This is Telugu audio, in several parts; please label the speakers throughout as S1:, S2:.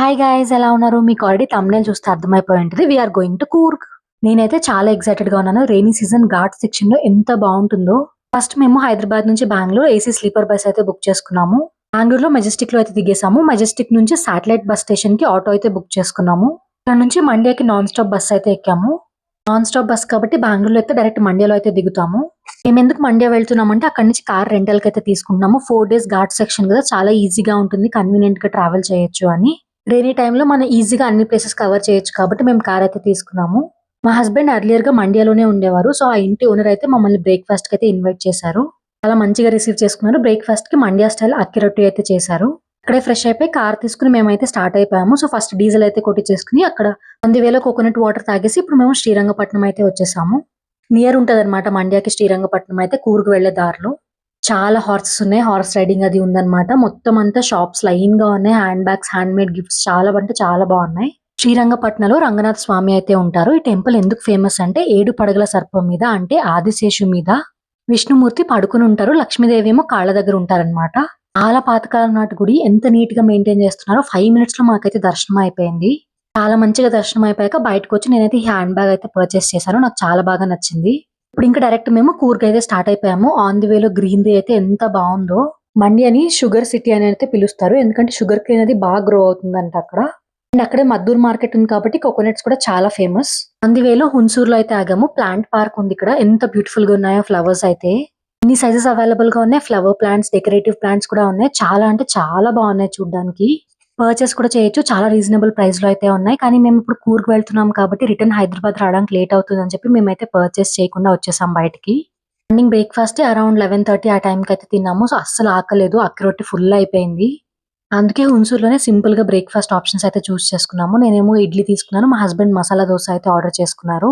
S1: హాయ్ గైస్, ఎలా ఉన్నారు? మీకు ఆల్రెడీ థంబ్‌నెయిల్ చూస్తే అర్థమైపోయి ఉంటది. We are going to Coorg. నేనైతే చాలా ఎక్సైటెడ్‌గా ఉన్నాను. రెయినీ సీజన్ ఘాట్ సెక్షన్‌లో ఎంత బావుంటుందో. ఫస్ట్ మేము హైదరాబాద్ నుంచి బెంగుళూరు ఏసీ స్లీపర్ బస్ అయితే బుక్ చేసుకున్నాము. బెంగుళూరులో మెజెస్టిక్‌లో అయితే దిగేసాము. మెజెస్టిక్ నుంచి శాటిలైట్ బస్ స్టేషన్‌కి ఆటో అయితే బుక్ చేసుకున్నాము. అక్కడ నుంచి మండ్యాకి నాన్ స్టాప్ బస్ అయితే ఎక్కాము. నాన్ స్టాప్ బస్ కాబట్టి బెంగుళూరులో అయితే డైరెక్ట్ మండ్యాలో అయితే దిగుతాము. మేమెందుకు మండ్య వెళ్తున్నామంటే అక్కడి నుంచి కార్ రెంటల్‌కి అయితే తీసుకుంటున్నాము. 4 డేస్ ఘాట్ సెక్షన్ కదా! చాలా ఈజీగా ఉంటుంది. కన్వీనియంట్‌గా ట్రావెల్ చేయొచ్చు అని. రెయినీ టైమ్‌లో మనం ఈజీగా అన్ని ప్లేసెస్ కవర్ చేయొచ్చు కాబట్టి మేము కార్ అయితే తీసుకున్నాము. మా హస్బెండ్ ఎర్లియర్‌గా మండ్యాలోనే ఉండేవారు. సో, ఆ ఇంటి ఓనర్ అయితే మమ్మల్ని బ్రేక్‌ఫాస్ట్‌కి అయితే ఇన్వైట్ చేశారు. చాలా మంచిగా రిసీవ్ చేసుకున్నారు. బ్రేక్‌ఫాస్ట్‌కి మండ్యా స్టైల్ అక్కి రొట్టి అయితే చేశారు. అక్కడే ఫ్రెష్ అయిపోయి కార్ తీసుకొని మేమైతే స్టార్ట్ అయిపోయాము. సో, ఫస్ట్ డీజిల్ అయితే కొట్టించేసుకొని అక్కడ 10,000 కోకోనట్ వాటర్ తాగేసి ఇప్పుడు మేము శ్రీరంగపట్నం అయితే వచ్చేసాము. నియర్ ఉంటదనమాట మండ్యాకి శ్రీరంగపట్నం అయితే కూర్గ్ వెళ్ళే దారిలో. చాలా హార్సెస్ ఉన్నాయి. హార్స్ రైడింగ్ అది ఉందన్నమాట. మొత్తం అంతా షాప్స్ లైన్‌గా ఉన్నాయి. Hand bags, hand made gifts చాలా అంటే చాలా బాగున్నాయి. శ్రీరంగపట్నంలో రంగనాథ స్వామి అయితే ఉంటారు. ఈ టెంపుల్ ఎందుకు ఫేమస్ అంటే 7 పడగల సర్పం మీద అంటే ఆదిశేషు మీద విష్ణుమూర్తి పడుకుని ఉంటారు. లక్ష్మీదేవి ఏమో కాళ్ళ దగ్గర ఉంటారనమాట. చాలా పాతకాలం నాటి గుడి ఎంత నీట్ గా మెయింటైన్ చేస్తున్నారో 5 మినిట్స్ లో మాకైతే దర్శనం అయిపోయింది. చాలా మంచిగా దర్శనం అయిపోయాక బయటకు వచ్చి నేనైతే ఈ హ్యాండ్ బ్యాగ్ అయితే పర్చేస్ చేశాను. నాకు చాలా బాగా నచ్చింది. ఇప్పుడు ఇంకా డైరెక్ట్ మేము కూర్గ్ అయితే స్టార్ట్ అయిపోయాము. ఆన్ ది వేలో గ్రీనరీ అయితే ఎంత బాగుందో. మండ్యాని షుగర్ సిటీ అని అయితే పిలుస్తారు. ఎందుకంటే షుగర్ కేన్ అది బాగా గ్రో అవుతుందంట అక్కడ. అండ్ అక్కడే మద్దూర్ మార్కెట్ ఉంది కాబట్టి కోకోనట్స్ కూడా చాలా ఫేమస్. ఆన్ ది వేలో హున్సూర్లో అయితే ఆగాము. ప్లాంట్ పార్క్ ఉంది ఇక్కడ. ఎంత బ్యూటిఫుల్ గా ఉన్నాయో ఫ్లవర్స్ అయితే. అన్ని సైజెస్ అవైలబుల్ గా ఉన్నాయి. ఫ్లవర్ ప్లాంట్స్, డెకరేటివ్ ప్లాంట్స్ కూడా ఉన్నాయి. చాలా అంటే చాలా బాగున్నాయి చూడడానికి. పర్చేస్ కూడా చేయొచ్చు. చాలా రీజనబుల్ ప్రైస్ లో అయితే ఉన్నాయి. కానీ మేము ఇప్పుడు కూర్గ్ వెళ్తున్నాం కాబట్టి రిటర్న్ హైదరాబాద్ రావడానికి లేట్ అవుతుంది అని చెప్పి మేమైతే పర్చేస్ చేయకుండా వచ్చేసాం బయటికి. మార్నింగ్ బ్రేక్ఫాస్ట్ అరౌండ్ 11:30 ఆ టైంకి అయితే తిన్నాము. సో అస్సలు ఆకలేదు. అక్కి రొట్టి ఫుల్ అయిపోయింది. అందుకే హున్సూర్లోనే సింపుల్ గా బ్రేక్ఫాస్ట్ ఆప్షన్స్ అయితే చూస్ చేసుకున్నాము. నేనేమో ఇడ్లీ తీసుకున్నాను. మా హస్బెండ్ మసాలా దోస అయితే ఆర్డర్ చేసుకున్నారు.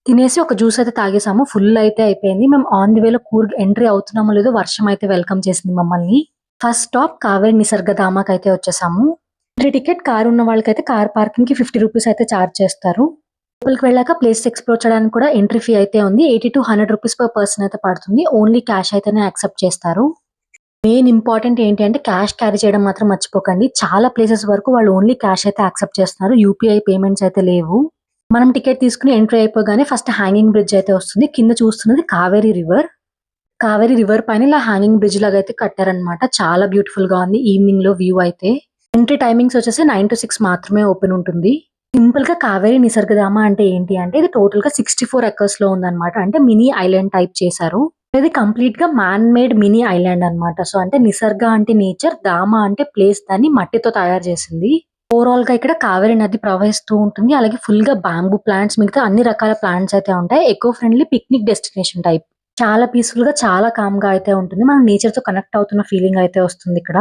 S1: తినేసి ఒక జ్యూస్ అయితే తాగేసాము. ఫుల్ అయితే అయిపోయింది. మేము ఆన్ ది వేలో కూర్గ్ ఎంట్రీ అవుతున్నామో లేదో వర్షం అయితే వెల్కమ్ చేసింది మమ్మల్ని. ఫస్ట్ స్టాప్ కావేరి నిసర్గధామకి అయితే వచ్చేసాము. ఎంట్రీ టికెట్ కార్ ఉన్న వాళ్ళకైతే కార్ పార్కింగ్ కి 50 రూపీస్ అయితే చార్జ్ చేస్తారు. లోపలికి వెళ్ళాక ప్లేస్ ఎక్స్ప్లోర్ చేయడానికి కూడా ఎంట్రీ ఫీ అయితే ఉంది. 80 to 100 రూపీస్ పర్ పర్సన్ అయితే పడుతుంది. ఓన్లీ క్యాష్ అయితేనే యాక్సెప్ట్ చేస్తారు. మెయిన్ ఇంపార్టెంట్ ఏంటి అంటే క్యాష్ క్యారీ చేయడం మాత్రం మర్చిపోకండి. చాలా ప్లేసెస్ వరకు వాళ్ళు ఓన్లీ క్యాష్ అయితే యాక్సెప్ట్ చేస్తున్నారు. యూపీఐ పేమెంట్స్ అయితే లేవు. మనం టికెట్ తీసుకుని ఎంట్రీ అయిపోగానే ఫస్ట్ హ్యాంగింగ్ బ్రిడ్జ్ అయితే వస్తుంది. కింద చూస్తున్నది కావేరీ రివర్. కావేరీ రివర్ పైన ఇలా హ్యాంగింగ్ బ్రిడ్జ్ లాగా అయితే కట్టారనమాట. చాలా బ్యూటిఫుల్ గా ఉంది ఈవినింగ్ లో వ్యూ అయితే. ఎంట్రీ టైమింగ్స్ వచ్చేసి 9 to 6 మాత్రమే ఓపెన్ ఉంటుంది. సింపుల్ గా కావేరీ నిసర్గధామ అంటే ఏంటి అంటే ఇది టోటల్ గా 64 ఎకర్స్ లో ఉందన్నమాట. అంటే మినీ ఐలాండ్ టైప్ చేశారు. ఇది కంప్లీట్ గా మ్యాన్ మేడ్ మినీ ఐలాండ్ అన్నమాట. సో అంటే నిసర్గ అంటే నేచర్, ధామ అంటే ప్లేస్, దాన్ని మట్టితో తయారు చేసింది. ఓవరాల్ గా ఇక్కడ కావేరీ నది ప్రవహిస్తూ ఉంటుంది. అలాగే ఫుల్ గా బ్యాంబూ ప్లాంట్స్, మిగతా అన్ని రకాల ప్లాంట్స్ అయితే ఉంటాయి. Eco friendly picnic destination type. చాలా పీస్ఫుల్ గా చాలా కామ్ గా అయితే ఉంటుంది. మనం నేచర్ తో కనెక్ట్ అవుతున్న ఫీలింగ్ అయితే వస్తుంది ఇక్కడ.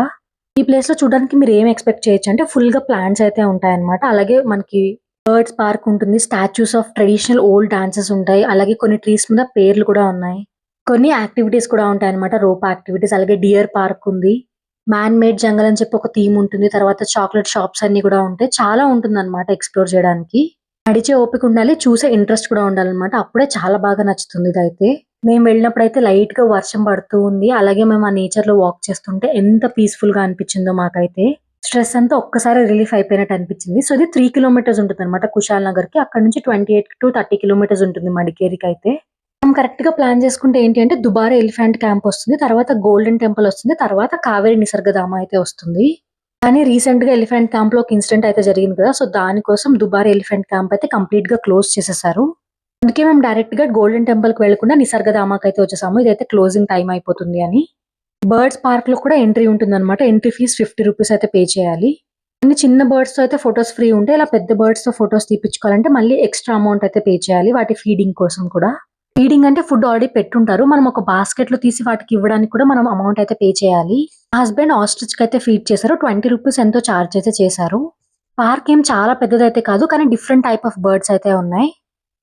S1: ఈ ప్లేస్ లో చూడడానికి మీరు ఏం ఎక్స్పెక్ట్ చేయొచ్చు అంటే ఫుల్ గా ప్లాంట్స్ అయితే ఉంటాయన్నమాట. అలాగే మనకి బర్డ్స్ పార్క్ ఉంటుంది. Statues of traditional old dances ఉంటాయి. అలాగే కొన్ని ట్రీస్ మీద పేర్లు కూడా ఉన్నాయి. కొన్ని యాక్టివిటీస్ కూడా ఉంటాయి అన్నమాట. రోప్ యాక్టివిటీస్, అలాగే డియర్ పార్క్ ఉంది. మ్యాన్ మేడ్ జంగల్ అని చెప్పి ఒక థీమ్ ఉంటుంది. తర్వాత చాక్లెట్ షాప్స్ అన్ని కూడా ఉంటాయి. చాలా ఉంటుంది అనమాట ఎక్స్ప్లోర్ చేయడానికి. నడిచే ఓపిక ఉండాలి, చూసే ఇంట్రెస్ట్ కూడా ఉండాలన్నమాట. అప్పుడే చాలా బాగా నచ్చుతుంది ఇదైతే. మేము వెళ్ళినప్పుడైతే లైట్ గా వర్షం పడుతూ ఉంది. అలాగే మేము ఆ నేచర్ లో వాక్ చేస్తుంటే ఎంత పీస్ఫుల్ గా అనిపించిందో మాకైతే. స్ట్రెస్ అంతా ఒక్కసారి రిలీఫ్ అయిపోయినట్టు అనిపించింది. సో ఇది 3 కిలోమీటర్స్ ఉంటుంది అనమాట కుశాల్ నగర్ కి. అక్కడ నుంచి 28 to 30 కిలోమీటర్స్ ఉంటుంది మడికేరికి అయితే. మనం కరెక్ట్ గా ప్లాన్ చేసుకుంటే ఏంటి అంటే దుబారా ఎలిఫెంట్ క్యాంప్ వస్తుంది, తర్వాత గోల్డెన్ టెంపుల్ వస్తుంది, తర్వాత కావేరీ నిసర్గధామ అయితే వస్తుంది. కానీ రీసెంట్ గా ఎలిఫెంట్ క్యాంప్ లో ఒక ఇన్సిడెంట్ అయితే జరిగింది కదా. సో దానికోసం దుబారా ఎలిఫెంట్ క్యాంప్ అయితే కంప్లీట్ గా క్లోజ్ చేసేసారు. అందుకే మేము డైరెక్ట్ గా గోల్డెన్ టెంపుల్ కి వెళ్లకుండా నిసర్గధామకి అయితే వచ్చేసాము. ఇదైతే క్లోజింగ్ టైం అయిపోతుంది అని. బర్డ్స్ పార్క్ లో కూడా ఎంట్రీ ఉంటుందన్నమాట. ఎంట్రీ ఫీజ్ 50 రూపీస్ అయితే పే చేయాలి. కొన్ని చిన్న బర్డ్స్ తో అయితే ఫొటోస్ ఫ్రీ ఉంటాయి. ఇలా పెద్ద బర్డ్స్ తో ఫొటోస్ తీపించుకోవాలంటే మళ్ళీ ఎక్స్ట్రా అమౌంట్ అయితే పే చేయాలి. వాటి ఫీడింగ్ కోసం కూడా. ఫీడింగ్ అంటే ఫుడ్ ఆల్రెడీ పెట్టుంటారు. మనం ఒక బాస్కెట్ లో తీసి వాటికి ఇవ్వడానికి కూడా మనం అమౌంట్ అయితే పే చేయాలి. మా హస్బెండ్ ఆస్ట్రిచ్ కి అయితే ఫీడ్ చేశారు. 20 రూపీస్ ఎంతో చార్జ్ అయితే చేశారు. పార్క్ ఏం చాలా పెద్దదైతే కాదు, కానీ డిఫరెంట్ టైప్ ఆఫ్ బర్డ్స్ అయితే ఉన్నాయి.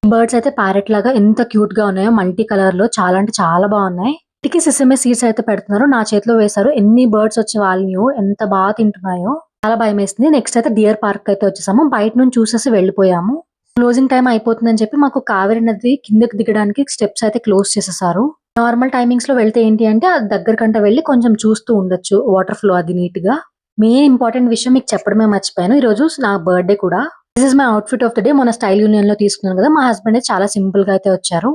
S1: బర్డ్స్ అయితే ప్యారెట్ లాగా ఎంత క్యూట్ గా ఉన్నాయో, మల్టీ కలర్ లో చాలా అంటే చాలా బాగున్నాయి. ఇంటికి సిసమే సీడ్స్ అయితే పెడుతున్నారు. నా చేతిలో వేశారు. ఎన్ని బర్డ్స్ వచ్చి వాళ్ళనియో, ఎంత బాగా తింటున్నాయో. చాలా భయం వేసింది. నెక్స్ట్ అయితే డియర్ పార్క్ అయితే వచ్చేసాము. బయట నుంచి చూసేసి వెళ్ళిపోయాము. క్లోజింగ్ టైం అయిపోతుందని చెప్పి మాకు కావేరీ నది కిందకి దిగడానికి స్టెప్స్ అయితే క్లోజ్ చేసేసారు. నార్మల్ టైమింగ్స్ లో వెళ్తే ఏంటి అంటే అది దగ్గర కంట వెళ్ళి కొంచెం చూస్తూ ఉండొచ్చు వాటర్ ఫ్లో అది నీట్ గా. మెయిన్ ఇంపార్టెంట్ విషయం మీకు చెప్పడమే మర్చిపోయాను. ఈరోజు నా బర్త్‌డే కూడా. This is my outfit of the day. మొన్న స్టైల్ యూనియన్‌లో తీసుకున్నాను కదా! మా హస్బెండ్ అయితే చాలా సింపుల్‌గా అయితే వచ్చారు.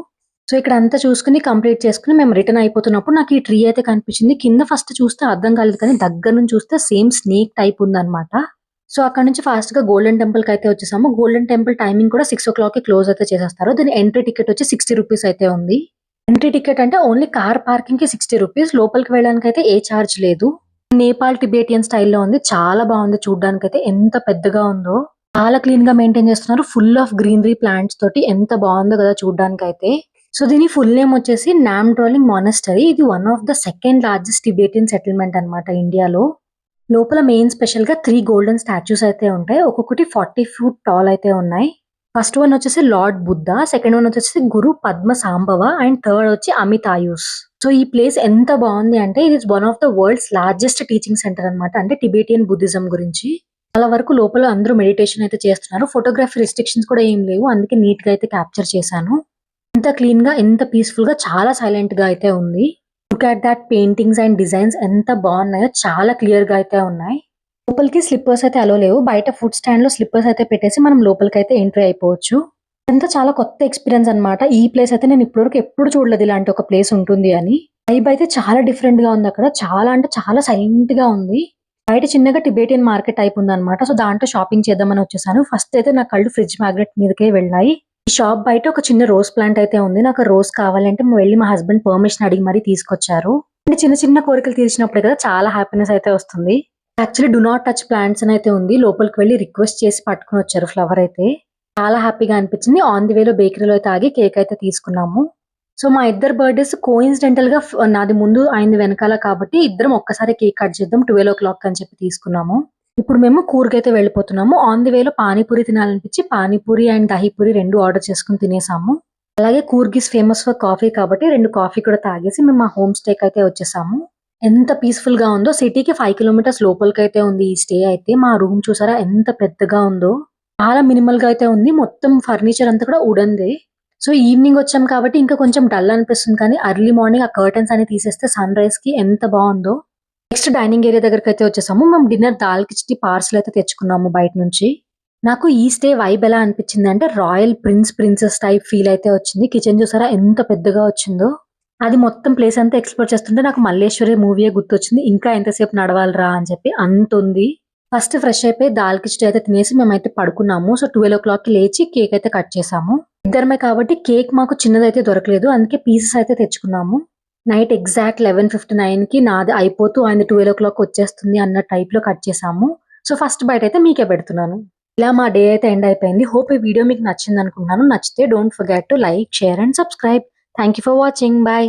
S1: సో, ఇక్కడ అంతా చూసుకొని కంప్లీట్ చేసుకొని మేము రిటర్న్ అయిపోతున్నప్పుడు నాకు ఈ ట్రీ అయితే కనిపించింది. కింద ఫస్ట్ చూస్తే అర్థం కాలేదు కానీ దగ్గర నుంచి చూస్తే సేమ్ స్నేక్ టైప్ ఉందన్నమాట. సో, అక్కడి నుంచి ఫాస్ట్‌గా గోల్డెన్ టెంపుల్‌కి అయితే వచ్చేసాము. గోల్డెన్ టెంపుల్ టైమింగ్ కూడా 6:00కి క్లోజ్ అయితే చేసేస్తారు. దీని ఎంట్రీ టికెట్ వచ్చి ₹60 అయితే ఉంది. ఎంట్రీ టికెట్ అంటే ఓన్లీ కార్ పార్కింగ్‌కి ₹60. లోపలికి వెళ్ళడానికైతే ఏ చార్జ్ లేదు. నేపాల్ టిబేటియన్ స్టైల్‌లో ఉంది. చాలా బావుంది చూడ్డానికైతే. ఎంత పెద్దగా ఉందో. చాలా క్లీన్‌గా మెయింటైన్ చేస్తున్నారు. ఫుల్ ఆఫ్ గ్రీనరీ ప్లాంట్స్ తోటి ఎంత బావుందో కదా చూడ్డానికైతే. సో, దీని ఫుల్ నేమ్ వచ్చేసి నామ్‌డ్రోలింగ్ మానస్టరీ. ఇది one of the second largest Tibetan settlement అన్నమాట ఇండియాలో. లోపల మెయిన్ స్పెషల్‌గా 3 గోల్డెన్ స్టాచ్యూస్ అయితే ఉంటాయి. ఒక్కొక్కటి 40 ఫీట్ టాల్ అయితే ఉన్నాయి. ఫస్ట్ వన్ వచ్చేసి లార్డ్ బుద్ధ, సెకండ్ వన్ వచ్చేసి గురు పద్మ సాంబవ అండ్ థర్డ్ వచ్చి అమితాయుస్. సో, ఈ ప్లేస్ ఎంత బావుంది అంటే ఇది one of the world's largest teaching centre అన్నమాట. అంటే టిబేటియన్ బుద్ధిజం గురించి. చాలా వరకు లోపల అందరూ మెడిటేషన్ అయితే చేస్తున్నారు. ఫోటోగ్రఫీ రిస్ట్రిక్షన్స్ కూడా ఏం లేవు. అందుకే నీట్‌గా అయితే క్యాప్చర్ చేశాను. ఎంత క్లీన్‌గా, ఎంత పీస్‌ఫుల్‌గా చాలా సైలెంట్‌గా అయితే ఉంది. Look at that paintings and designs ఎంత బావున్నాయో చాలా క్లియర్‌గా అయితే ఉన్నాయి. లోపలికి స్లిప్పర్స్ అయితే అలో లేవు. బయట ఫుడ్ స్టాండ్‌లో స్లిప్పర్స్ అయితే పెట్టేసి మనం లోపలికైతే ఎంట్రీ అయిపోవచ్చు. ఇదంతా చాలా కొత్త ఎక్స్‌పీరియన్స్ అన్నమాట. ఈ ప్లేస్ అయితే నేను ఇప్పటివరకు ఎప్పుడు చూడలేదు ఇలాంటి ఒక ప్లేస్ ఉంటుంది అని. వైబ్ అయితే చాలా డిఫరెంట్‌గా ఉందక్కడ. చాలా అంటే చాలా సైలెంట్‌గా ఉంది. బయట చిన్నగా టిబేటియన్ మార్కెట్ టైప్ ఉందన్నమాట. సో, దాంట్లో షాపింగ్ చేద్దామని వచ్చేసాను. ఫస్ట్ అయితే నా కళ్ళు ఫ్రిడ్జ్ మ్యాగ్నెట్ మీదకే వెళ్ళాయి. ఈ షాప్ బయట ఒక చిన్న రోజ్ ప్లాంట్ అయితే ఉంది. నాకు రోజ్ కావాలంటే వెళ్లి మా హస్బెండ్ పర్మిషన్ అడిగి మరీ తీసుకొచ్చారు. అంటే చిన్న చిన్న కోరికలు తీర్చినప్పుడే కదా చాలా హ్యాపీనెస్ అయితే వస్తుంది. Actually do not touch plants అని అయితే ఉంది. లోపలికి వెళ్లి రిక్వెస్ట్ చేసి పట్టుకొని వచ్చారు ఫ్లవర్ అయితే. చాలా హ్యాపీగా అనిపించింది. ఆన్ ది వేలో బేకరీలో అయితే ఆగి కేక్ అయితే తీసుకున్నాము. సో, మా ఇద్దరి బర్త్‌డేస్ కోయిన్సిడెంటల్‌గా నాది ముందు ఆయనది వెనకాల కాబట్టి ఇద్దరం ఒక్కసారి కేక్ కట్ చేద్దాం 12:00 అని చెప్పి తీసుకున్నాము. ఇప్పుడు మేము కూర్గ్‌కైతే వెళ్ళిపోతున్నాము. ఆన్ ది వేలో పానీపూరి తినాలనిపించి పానీపూరి అండ్ దహీపూరి 2 ఆర్డర్ చేసుకొని తినేసాము. అలాగే Coorg is famous for coffee కాబట్టి 2 కాఫీ కూడా తాగేసి మేము మా హోమ్ స్టేకైతే వచ్చేసాము. ఎంత పీస్‌ఫుల్‌గా ఉందో. సిటీకి 5 కిలోమీటర్స్ లోపలికైతే ఉంది ఈ స్టే అయితే. మా రూమ్ చూసారా ఎంత పెద్దగా ఉందో. చాలా మినిమల్‌గా అయితే ఉంది. మొత్తం ఫర్నిచర్ అంతా కూడా వుడెన్‌దే. సో, ఈవినింగ్ వచ్చాం కాబట్టి ఇంకా కొంచెం డల్ అనిపిస్తుంది కానీ ఎర్లీ మార్నింగ్ ఆ కర్టెన్స్ అన్ని తీసేస్తే సన్‌రైజ్‌కి ఎంత బావుందో. నెక్స్ట్ డైనింగ్ ఏరియా దగ్గరకైతే వచ్చేసాము. మేము డిన్నర్ దాల్ కిచిడి పార్సెల్ అయితే తెచ్చుకున్నాము బయట నుంచి. నాకు ఈ స్టే వైబ్ ఎలా అనిపించిందంటే రాయల్ ప్రిన్సెస్ టైప్ ఫీల్ అయితే వచ్చింది. కిచెన్ చూసారా ఎంత పెద్దగా వచ్చిందో. అది మొత్తం ప్లేస్ అంతా ఎక్స్‌ప్లోర్ చేస్తుంటే నాకు 'మల్లేశ్వరి' మూవీయే గుర్తొచ్చింది. ఇంకా ఎంతసేపు నడవాలిరా అని చెప్పి అంతుంది. ఫస్ట్ ఫ్రెష్ అయిపోయి దాల్ కిచిడి అయితే తినేసి మేమైతే పడుకున్నాము. సో, 12:00కి లేచి కేక్ అయితే కట్ చేసాము. ఇద్దరమే కాబట్టి కేక్ మాకు చిన్నదైతే దొరకలేదు. అందుకే పీసెస్ అయితే తెచ్చుకున్నాము. నైట్ ఎగ్జాక్ట్ 11:59కి నాది అయిపోతూ ఆయనది 12:00 వచ్చేస్తుంది అన్న టైప్‌లో కట్ చేసాము. సో, ఫస్ట్ బైట్ అయితే మీకే పెడుతున్నాను. ఇలా మా డే అయితే ఎండ్ అయిపోయింది. హోప్ ఈ వీడియో మీకు నచ్చిందనుకుంటున్నాను. నచ్చితే don't forget to like, share and subscribe. Thank you for watching. By.